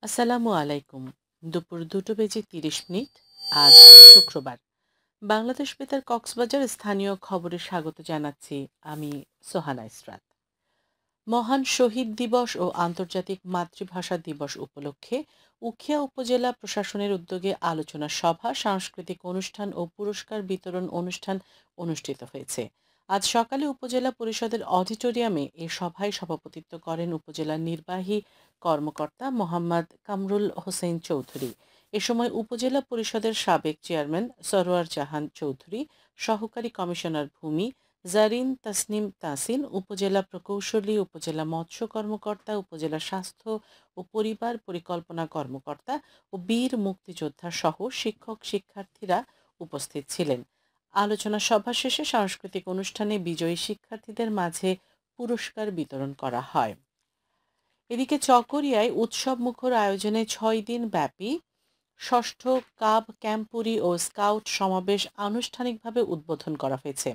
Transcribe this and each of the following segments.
আসসালামু আলাইকুম। দুপুর ২টো বেজে ৩০ মিনিট। আজ শুক্রবার। বাংলাদেশ বেতার কক্সবাজার স্থানীয় খবরে স্বাগত জানাচ্ছি। আমি সোহানা ইসরাত। মহান শহীদ দিবস ও আন্তর্জাতিক মাতৃভাষা দিবস উপলক্ষে উখিয়া উপজেলা প্রশাসনের উদ্যোগে আলোচনা সভা, সাংস্কৃতিক অনুষ্ঠান ও পুরস্কার বিতরণ অনুষ্ঠান অনুষ্ঠিত হয়েছে। আজ সকালে উপজেলা পরিষদের অডিটোরিয়ামে এ সভায় সভাপতিত্ব করেন উপজেলা নির্বাহী কর্মকর্তা মোহাম্মদ কামরুল হোসেন চৌধুরী। এ সময় উপজেলা পরিষদের সাবেক চেয়ারম্যান সরোয়ার জাহান চৌধুরী, সহকারী কমিশনার ভূমি জারিন তাসনিম তাসিন, উপজেলা প্রকৌশলী, উপজেলা মৎস্য কর্মকর্তা, উপজেলা স্বাস্থ্য ও পরিবার পরিকল্পনা কর্মকর্তা ও বীর মুক্তিযোদ্ধা সহ শিক্ষক শিক্ষার্থীরা উপস্থিত ছিলেন। আলোচনা সভা শেষে সাংস্কৃতিক অনুষ্ঠানে বিজয়ী শিক্ষার্থীদের মাঝে পুরস্কার বিতরণ করা হয়। এদিকে চকরিয়ায় উৎসব মুখর আয়োজনে ৬ দিন ব্যাপী ষষ্ঠ কাব ক্যাম্পুরি ও স্কাউট সমাবেশ আনুষ্ঠানিকভাবে উদ্বোধন করা হয়েছে।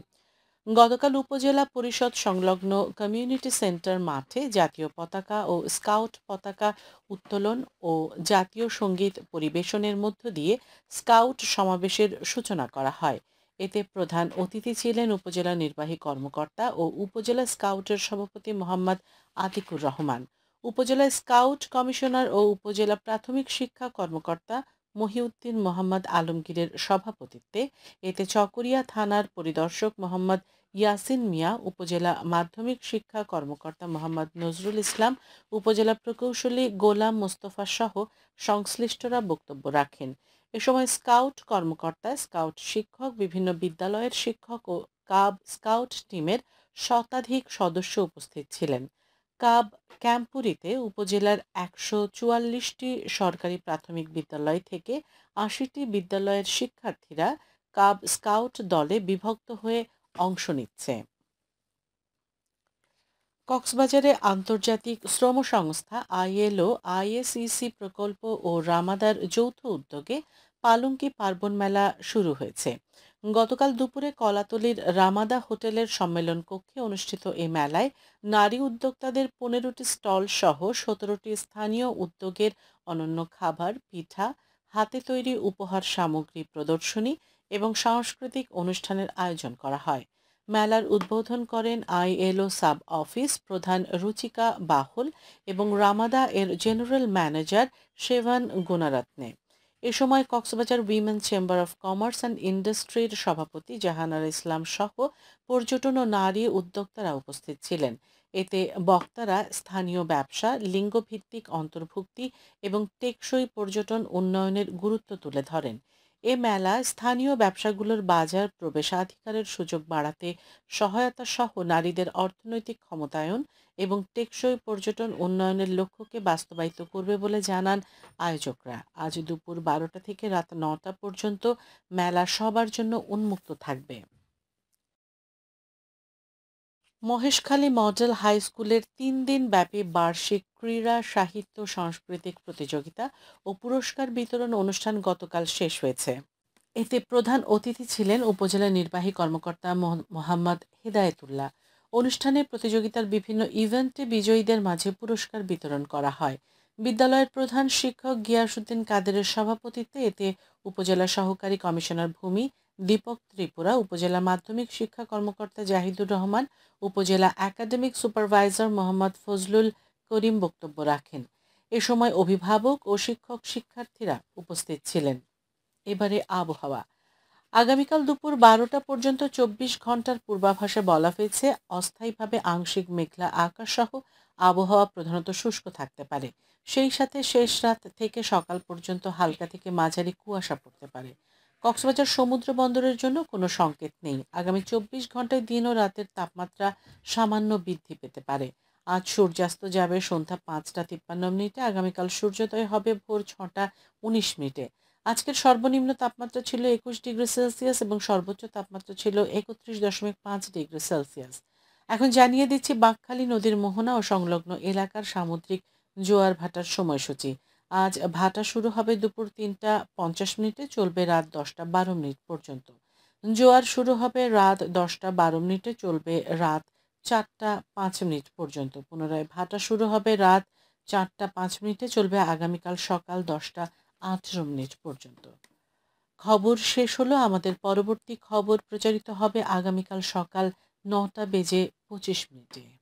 গতকাল উপজেলা পরিষদ সংলগ্ন কমিউনিটি সেন্টার মাঠে জাতীয় পতাকা ও স্কাউট পতাকা উত্তোলন ও জাতীয় সঙ্গীত পরিবেশনের মধ্য দিয়ে স্কাউট সমাবেশের সূচনা করা হয়। এতে প্রধান অতিথি ছিলেন উপজেলা নির্বাহী কর্মকর্তা ও উপজেলা স্কাউটের সভাপতি মোহাম্মদ আতিকুর রহমান, উপজেলা স্কাউট কমিশনার ও উপজেলা প্রাথমিক শিক্ষা কর্মকর্তা মহিউদ্দিন মোহাম্মদ আলমগীরের সভাপতিত্বে। এতে চকরিয়া থানার পরিদর্শক মোহাম্মদ ইয়াসিন মিয়া, উপজেলা মাধ্যমিক শিক্ষা কর্মকর্তা মোহাম্মদ নজরুল ইসলাম, উপজেলা প্রকৌশলী গোলাম মোস্তফা সহ সংশ্লিষ্টরা বক্তব্য রাখেন। এ সময় স্কাউট কর্মকর্তা, স্কাউট শিক্ষক, বিভিন্ন বিদ্যালয়ের শিক্ষক ও কাব স্কাউট টিমের শতাধিক সদস্য উপস্থিত ছিলেন। কাব ক্যাম্পুরিতে উপজেলার ১৪৪টি সরকারি প্রাথমিক বিদ্যালয় থেকে ৮০টি বিদ্যালয়ের শিক্ষার্থীরা কাব স্কাউট দলে বিভক্ত হয়ে অংশ নিচ্ছে। কক্সবাজারে আন্তর্জাতিক শ্রম সংস্থা আইএলও, আইএসইসি প্রকল্প ও রামাদার যৌথ উদ্যোগে পালঙ্কি পার্বণ মেলা শুরু হয়েছে। গতকাল দুপুরে কলাতলীর রামাদা হোটেলের সম্মেলন কক্ষে অনুষ্ঠিত এই মেলায় নারী উদ্যোক্তাদের ১৫টি স্টল সহ ১৭টি স্থানীয় উদ্যোগের অনন্য খাবার, পিঠা, হাতে তৈরি উপহার সামগ্রী প্রদর্শনী এবং সাংস্কৃতিক অনুষ্ঠানের আয়োজন করা হয়। মেলার উদ্বোধন করেন আইএলও সাব অফিস প্রধান রুচিকা বাহল এবং রামাদা এর জেনারেল ম্যানেজার শেভান গুণারত্নে। এ সময় Cox's Bazar women chamber of commerce and ইন্ডাস্ট্রির সভাপতি জাহানারা ইসলাম সহ পর্যটন ও নারী উদ্যোক্তারা উপস্থিত ছিলেন। এতে বক্তারা স্থানীয় ব্যবসা, লিঙ্গভিত্তিক অন্তর্ভুক্তি এবং টেকসই পর্যটন উন্নয়নের গুরুত্ব তুলে ধরেন। এ মেলা স্থানীয় ব্যবসাগুলোর বাজার প্রবেশাধিকারের সুযোগ বাড়াতে সহায়তা সহ নারীদের অর্থনৈতিক ক্ষমতায়ন এবং টেকসই পর্যটন উন্নয়নের লক্ষ্যকে বাস্তবায়িত করবে বলে জানান আয়োজকরা। আজ দুপুর ১২টা থেকে রাত ৯টা পর্যন্ত মেলা সবার জন্য উন্মুক্ত থাকবে। মহেশখালী মডেল হাই স্কুলের ৩ দিন ব্যাপী বার্ষিক ক্রীড়া, সাহিত্য, সাংস্কৃতিক প্রতিযোগিতা ও পুরস্কার বিতরণ অনুষ্ঠান গতকাল শেষ হয়েছে। এতে প্রধান অতিথি ছিলেন উপজেলা নির্বাহী কর্মকর্তা মোহাম্মদ হেদায়েতুল্লাহ। অনুষ্ঠানে প্রতিযোগিতার বিভিন্ন ইভেন্টে বিজয়ীদের মাঝে পুরস্কার বিতরণ করা হয়। বিদ্যালয়ের প্রধান শিক্ষক গিয়াসউদ্দিন কাদেরের সভাপতিত্বে এতে উপজেলা সহকারী কমিশনার ভূমি দীপক ত্রিপুরা, উপজেলা মাধ্যমিক শিক্ষা কর্মকর্তা জাহিদুর রহমান, উপজেলা একাডেমিক সুপারভাইজার মোহাম্মদ ফজলুল করিম বক্তব্য রাখেন। এ সময় অভিভাবক ও শিক্ষক শিক্ষার্থীরা উপস্থিত ছিলেন। এবারে আবহাওয়া। আগামীকাল দুপুর ১২টা পর্যন্ত ২৪ ঘন্টার পূর্বাভাসে বলা হয়েছে অস্থায়ীভাবে আংশিক মেঘলা আকাশ সহ আবহাওয়া প্রধানত শুষ্ক থাকতে পারে। সেই সাথে শেষ রাত থেকে সকাল পর্যন্ত হালকা থেকে মাঝারি কুয়াশা পড়তে পারে। কক্সবাজার সমুদ্র বন্দরের জন্য কোনো সংকেত নেই। আগামী ২৪ ঘন্টায় দিন ও রাতের তাপমাত্রা সামান্য বৃদ্ধি পেতে পারে। আজ সূর্যাস্ত যাবে সন্ধ্যা ৫টা ৫৩ মিনিটে। আগামীকাল সূর্যোদয় হবে ভোর ৬টা ১৯ মিনিটে। আজকের সর্বনিম্ন তাপমাত্রা ছিল ২১ ডিগ্রি সেলসিয়াস এবং সর্বোচ্চ তাপমাত্রা ছিল ৩১.৫ ডিগ্রি সেলসিয়াস। এখন জানিয়ে দিচ্ছি বাঁকখালী নদীর মোহনা ও সংলগ্ন এলাকার সামুদ্রিক জোয়ার ভাটার সময়সূচি। আজ ভাটা শুরু হবে দুপুর ৩টা ৫০ মিনিটে, চলবে রাত ১০টা ১২ মিনিট পর্যন্ত। জোয়ার শুরু হবে রাত ১০টা ১২ মিনিটে, চলবে রাত ৪টা ৫ মিনিট পর্যন্ত। পুনরায় ভাটা শুরু হবে রাত 4:05 চলবে আগামীকাল সকাল 10:18 পর্যন্ত। খবর শেষ হলো। আমাদের পরবর্তী খবর প্রচারিত হবে আগামীকাল সকাল 9:25